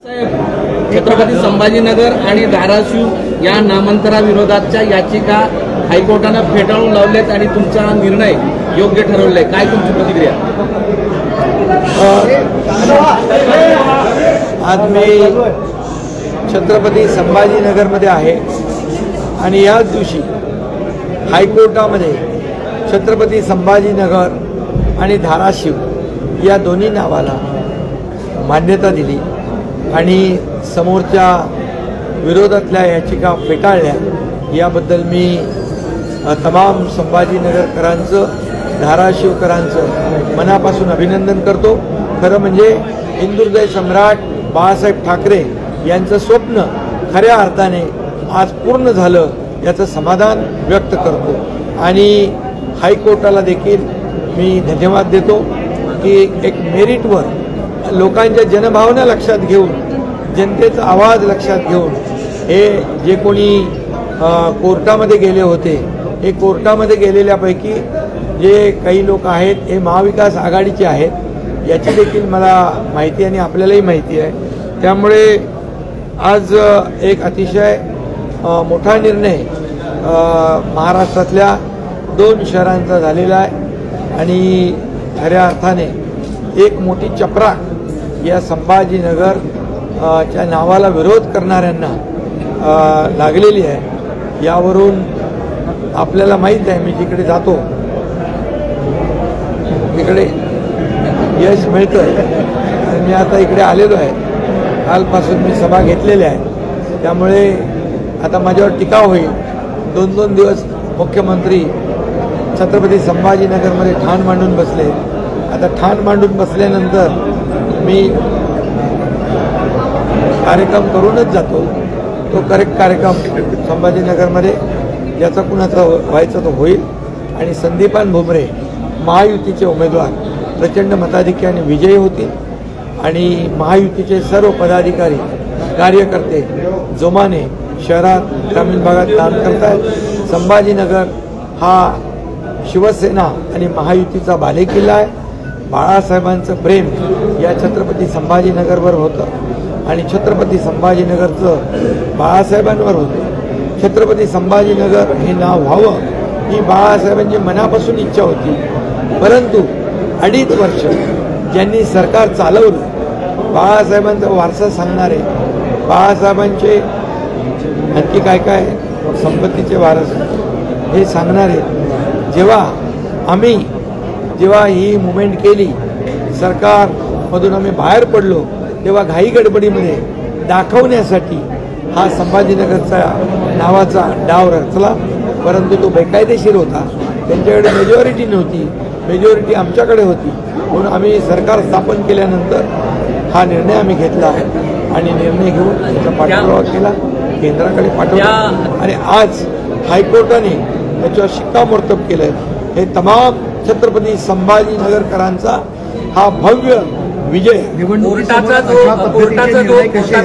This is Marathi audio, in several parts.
छत्रपती संभाजीनगर आणि धाराशिव या नामांतराविरोधातच्या याचिका हायकोर्टानं फेटाळून लावल्यात आणि तुमचा निर्णय योग्य ठरवलाय. काय तुमची प्रतिक्रिया? आज मी छत्रपती संभाजीनगरमध्ये आहे आणि याच दिवशी हायकोर्टामध्ये छत्रपती संभाजीनगर आणि धाराशिव या दोन्ही नावाला मान्यता दिली आणि समोरच्या विरोधातल्या याचिका फेटाळल्या. याबद्दल मी तमाम संभाजीनगरकरांचं, धाराशिवकरांचं मनापासून अभिनंदन करतो. खरं म्हणजे हिंदुहृदय सम्राट बाळासाहेब ठाकरे यांचं स्वप्न खऱ्या अर्थाने आज पूर्ण झालं याचं समाधान व्यक्त करतो आणि हायकोर्टाला देखील मी धन्यवाद देतो की एक मेरिटवर लोकांच्या जनभावना लक्षात घेऊन, जनतेचा आवाज लक्षात घेऊन हे जे कोणी कोर्टामध्ये गेले होते, हे कोर्टामध्ये गेलेल्यापैकी जे काही लोक आहेत हे महाविकास आघाडीचे आहेत याची देखील मला माहिती आणि आपल्यालाही माहिती आहे. त्यामुळे आज एक अतिशय मोठा निर्णय महाराष्ट्रातल्या 2 शहरांचा झालेला आहे आणि खऱ्या अर्थाने एक मोठी चपराक या संभाजीनगर च्या नावाला विरोध करणाऱ्यांना लागलेली आहे. यावरून आपल्याला माहीत आहे, मी जिकडे जातो तिकडे यश मिळतं आणि मी आता इकडे आलेलो आहे. कालपासून मी सभा घेतलेल्या आहे. त्यामुळे आता माझ्यावर टीका होईल. 2-2 दिवस मुख्यमंत्री छत्रपती संभाजीनगरमध्ये ठाण मांडून बसले. आता ठाण मांडून बसल्यानंतर मी कार्यक्रम करूनच जातो. तो करेक्ट कार्यक्रम संभाजीनगरमध्ये ज्याचा कुणाचा व्हायचा तो होईल आणि संदीपान भुमरे महायुतीचे उमेदवार प्रचंड मताधिक्याने विजयी होतील आणि महायुतीचे सर्व पदाधिकारी, कार्यकर्ते जोमाने शहरात, ग्रामीण भागात काम करतात. संभाजीनगर हा शिवसेना आणि महायुतीचा बालेकिल्ला आहे. बाळासाहेबांचं प्रेम या छत्रपती संभाजीनगरवर होतं आणि छत्रपती संभाजीनगरचं बाळासाहेबांवर होतं. छत्रपती संभाजीनगर हे नाव व्हावं ही बाळासाहेबांची मनापासून इच्छा होती. परंतु 2.5 वर्ष ज्यांनी सरकार चालवलं, बाळासाहेबांचा वारसा सांगणारे, बाळासाहेबांचे आणखी काय काय संपत्तीचे वारस हे सांगणारे, जेव्हा ही मुवमेंट केली, सरकारमधून आम्ही बाहेर पडलो, तेव्हा घाई गडबडीमध्ये दाखवण्यासाठी हा संभाजीनगरचा नावाचा डाव रचला. परंतु तो बेकायदेशीर होता. त्यांच्याकडे मेजॉरिटी नव्हती, मेजॉरिटी आमच्याकडे होती. म्हणून आम्ही सरकार स्थापन केल्यानंतर हा निर्णय आम्ही घेतला आहे आणि निर्णय घेऊन त्याचा पाठपुरावा केला, केंद्राकडे पाठवला आणि आज हायकोर्टाने त्याच्यावर शिक्कामोर्तब केलं. हे तमाम छत्रपती संभाजीनगरकरांचा हा भव्य विजय. कोर्टाचा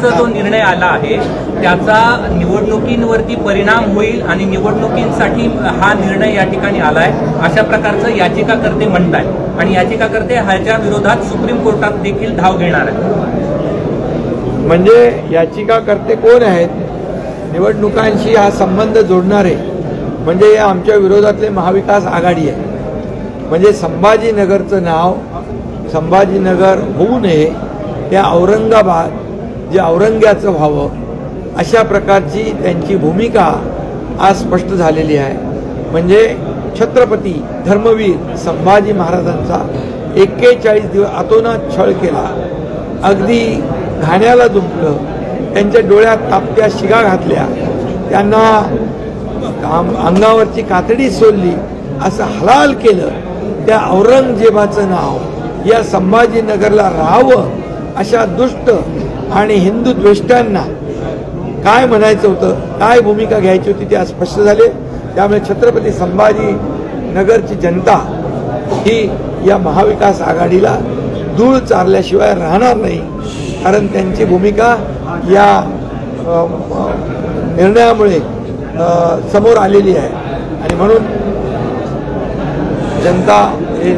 जो निर्णय आला आहे त्याचा निवडणुकींवरती परिणाम होईल आणि निवडणुकींसाठी हा निर्णय या ठिकाणी आलाय अशा प्रकारचं याचिकाकर्ते म्हणतात आणि याचिकाकर्ते ह्याच्या विरोधात सुप्रीम कोर्टात देखील धाव घेणार आहेत. म्हणजे याचिकाकर्ते कोण आहेत? निवडणुकांशी हा संबंध जोडणारे म्हणजे आमच्या विरोधातले महाविकास आघाडी आहे. म्हणजे संभाजीनगरचं नाव संभाजीनगर होऊ नये, त्या औरंगाबाद जे औरंग्याचं व्हावं अशा प्रकारची त्यांची भूमिका आज स्पष्ट झालेली आहे. म्हणजे छत्रपती धर्मवीर संभाजी महाराजांचा 41 दिवस अतोनात छळ केला, अगदी घाण्याला जुंपलं, त्यांच्या डोळ्यात तापत्या शिगा घातल्या, त्यांना अंगावरची कातडी सोडली, असं हलाल केलं. त्या औरंगजेबाचं नाव या संभाजीनगरला राहावं अशा दुष्ट आणि हिंदू द्वेष्टांना काय म्हणायचं होतं, काय भूमिका घ्यायची होती ते आज स्पष्ट झाले. त्यामुळे छत्रपती संभाजीनगरची जनता ही या महाविकास आघाडीला धूळ चारल्याशिवाय राहणार नाही. कारण त्यांची भूमिका या निर्णयामुळे समोर आलेली आहे आणि म्हणून जनता हे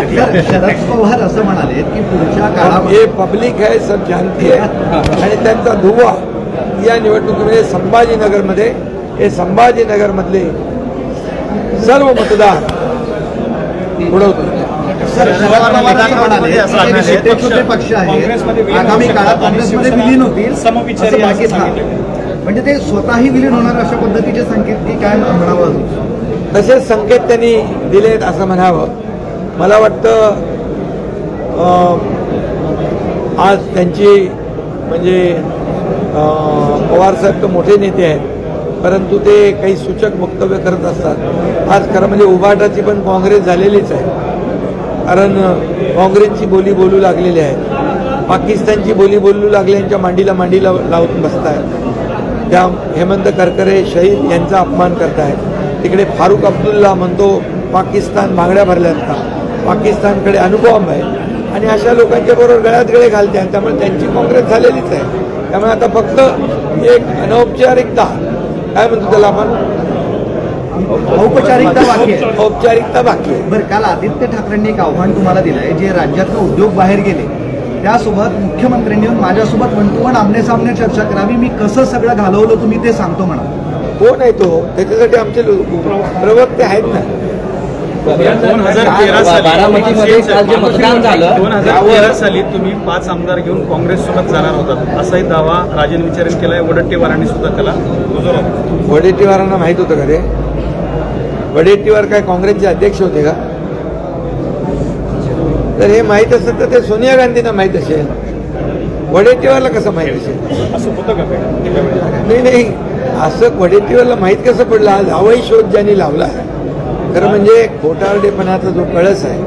सर, शरद पवार असं म्हणाले की पुढच्या काळामध्ये ये पब्लिक है, सब जानती है आणि त्यांचा धुव्वा या निवडणुकीमध्ये संभाजीनगरमध्ये हे संभाजीनगरमधले सर्व मतदार उडवतील. सर, शरद पवार असं म्हणाले की जे छोटे पक्ष आहेत आगामी काळात काँग्रेसमध्ये विलीन होतील असं भाकीत म्हणजे ते स्वतःही विलीन होणार अशा पद्धतीचे संकेत की काय म्हणावं अजून? तसे संकेत त्यांनी दिलेत असं म्हणावं. मला वाटतं आज त्यांची म्हणजे पवारसाहेब तर मोठे नेते आहेत परंतु ते काही सूचक वक्तव्य करत असतात. आज खरं म्हणजे उभाटाची पण काँग्रेस झालेलीच आहे कारण काँग्रेसची बोली बोलू लागलेली आहे, पाकिस्तानची बोली बोलू लागल्यांच्या मांडीला लावून बसतायत. त्या हेमंत करकरे शहीद यांचा अपमान करतायत. तिकडे फारुख अब्दुल्ला म्हणतो पाकिस्तान मागण्या भरल्यात का, पाकिस्तानकडे अणुबॉम्ब आहे आणि अशा लोकांच्या बरोबर गळ्यात गळे घालते. त्यामुळे त्यांची काँग्रेस झालेलीच आहे. त्यामुळे आता फक्त एक अनौपचारिकता काय म्हणतो त्याला आपण औपचारिकता बाकी आहे. औपचारिकता बाकी आहे. बरं, काल आदित्य ठाकरेंनी एक आव्हान तुम्हाला दिलं आहे जे राज्यातनं उद्योग बाहेर गेले त्यासोबत मुख्यमंत्र्यांनी येऊन माझ्यासोबत वन टू वन आमने चर्चा करावी, मी कसं सगळं घालवलं तुम्ही ते सांगतो म्हणा. कोण आहे तो? त्याच्यासाठी आमचे प्रवक्ते आहेत ना. 2013 बारामतीमध्ये काल जे मतदान झालं 2013 साली तुम्ही 5 आमदार घेऊन काँग्रेस सोबत जाणार होतात असाही दावा राजन विचारेन केलाय. वडट्टीवारांनी सुद्धा त्याला वडेट्टीवारांना माहित होतं का ते? वडेट्टीवार काय काँग्रेसचे अध्यक्ष होते का? तर हे माहित असेल तर ते सोनिया गांधींना माहित असेल, वडेट्टीवारला कसं माहित असेल? असं होतं का? नाही असं वडेट्टीवारला माहित कसं पडलं? आज हवाई शोध ज्यांनी लावला आहे. खरं म्हणजे खोटारडेपणाचा जो कळस आहे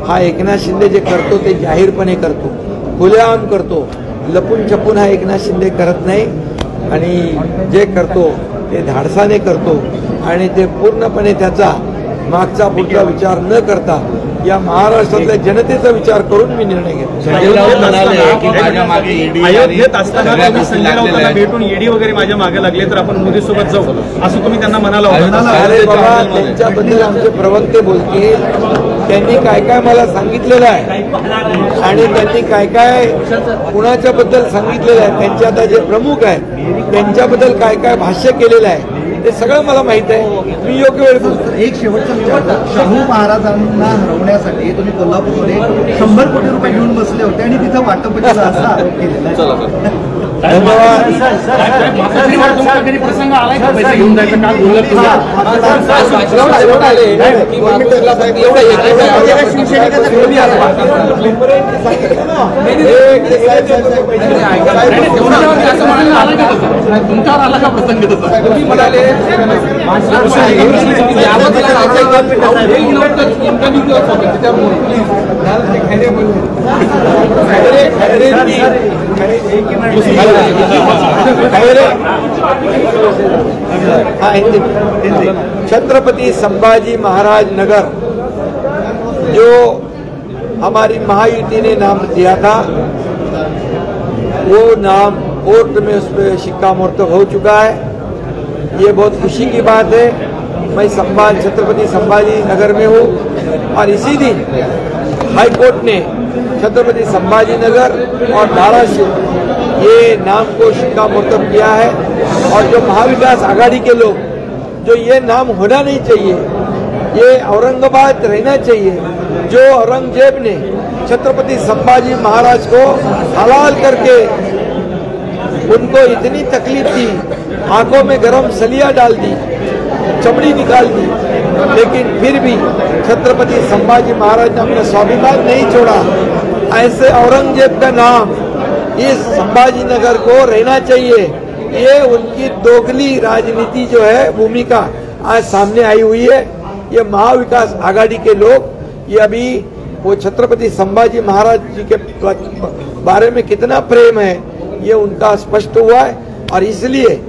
हा एकनाथ शिंदे जे करतो ते जाहीरपणे करतो, खुलेआम करतो. लपून छपून हा एकनाथ शिंदे करत नाही आणि जे करतो ते धाडसाने करतो आणि ते पूर्णपणे त्याचा मागचा पुढचा विचार न करता या महाराष्ट्रातल्या जनतेचा विचार करून मी निर्णय घेतो. अयोध्येत असताना तुम्ही संजय राऊतांना भेटून ईडी वगैरे माझ्या मागे लागले तर आपण मोदी सोबत जाऊ असं तुम्ही त्यांना म्हणाला होता. अरे बाबा, त्यांच्याबद्दल आमचे प्रवक्ते बोलतील. त्यांनी काय काय मला सांगितलेलं आहे आणि त्यांनी काय काय कुणाच्या बद्दल सांगितलेलं आहे, त्यांचे आता जे प्रमुख आहेत त्यांच्याबद्दल काय काय भाष्य केलेलं आहे ते सगळं मला माहित आहे. मी योग्य वेळ बोलतो. एक शेवटचा विचार, शाहू महाराजांना हरवण्यासाठी तुम्ही कोल्हापूरमध्ये 100 कोटी रुपये घेऊन बसले होते आणि तिथं वाटप केलं असा आरोप केलेला आहे. धन्यवाद. प्रसंग आलाय का पैसे घेऊन जायचं काल बोललं तुमच्यावर आला का प्रसंग? तुम्ही म्हणाले छत्रपति संभाजी महाराज नगर जो हमारी महायुति ने नाम दिया था वो नाम कोर्ट में उस पर शिक्कामोर्तब हो चुका है. ये बहुत खुशी की बात है. मैं छत्रपति संभाजी नगर में हूँ और इसी दिन हाई कोर्ट ने छत्रपति संभाजी नगर और धाराशिव ये नाम को शिक्कामोर्तब किया है. और जो महाविकास आघाड़ी के लोग जो ये नाम होना नहीं चाहिए, ये औरंगाबाद रहना चाहिए. जो औरंगजेब ने छत्रपति संभाजी महाराज को हलाल करके उनको इतनी तकलीफ दी, आंखों में गरम सलिया डाल दी, चमड़ी निकाल दी, लेकिन फिर भी छत्रपति संभाजी महाराज ने अपना स्वाभिमान नहीं छोड़ा. ऐसे औरंगजेब का नाम इस संभाजी नगर को रहना चाहिए. ये उनकी दोगली राजनीति जो है भूमिका आज सामने आई हुई है. ये महाविकास आघाड़ी के लोग ये अभी वो छत्रपति संभाजी महाराज जी के बारे में कितना प्रेम है ये उनका स्पष्ट हुआ है. और इसलिए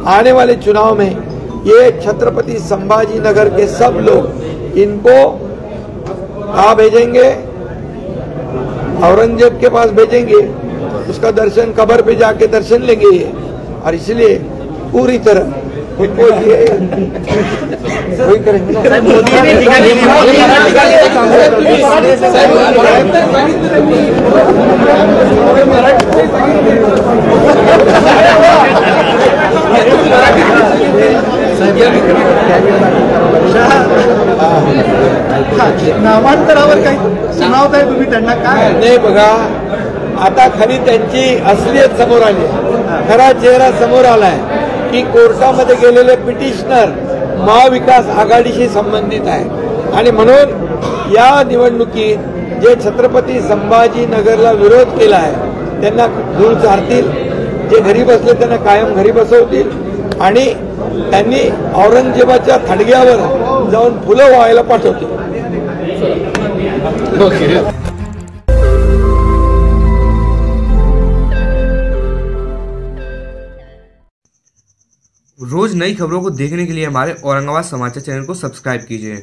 आने वाले चुनाव में ये छत्रपति संभाजी नगर के सब लोग इनको कहाँ भेजेंगे? औरंगजेब के पास भेजेंगे. उसका दर्शन कब्र पे जाके दर्शन लेंगे ये. और इसलिए पूरी तरह फुटबॉल वही करेंगे ना। नामांतरावर काही सुनावताय तुम्ही त्यांना काय? नाही बघा, आता खरी त्यांची असलियत समोर आली, खरा चेहरा समोर आलाय की कोर्टामध्ये गेलेले पिटिशनर महाविकास आघाडीशी संबंधित आहे आणि म्हणून या निवडणुकीत जे छत्रपती संभाजीनगरला विरोध केला आहे त्यांना धूळ चारतील, जे घरी बसले त्यांना कायम घरी बसवतील आणि त्यांनी औरंगजेबाच्या थडग्यावर जाऊन फुलं व्हायला पाठवतील. रोज नई खबरों को देखने के लिए हमारे औरंगाबाद समाचार चैनल को सब्सक्राइब कीजिए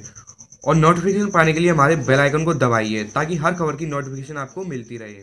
और नोटिफिकेशन पाने के लिए हमारे बेल आइकन को दबाइए ताकि हर खबर की नोटिफिकेशन आपको मिलती रहे.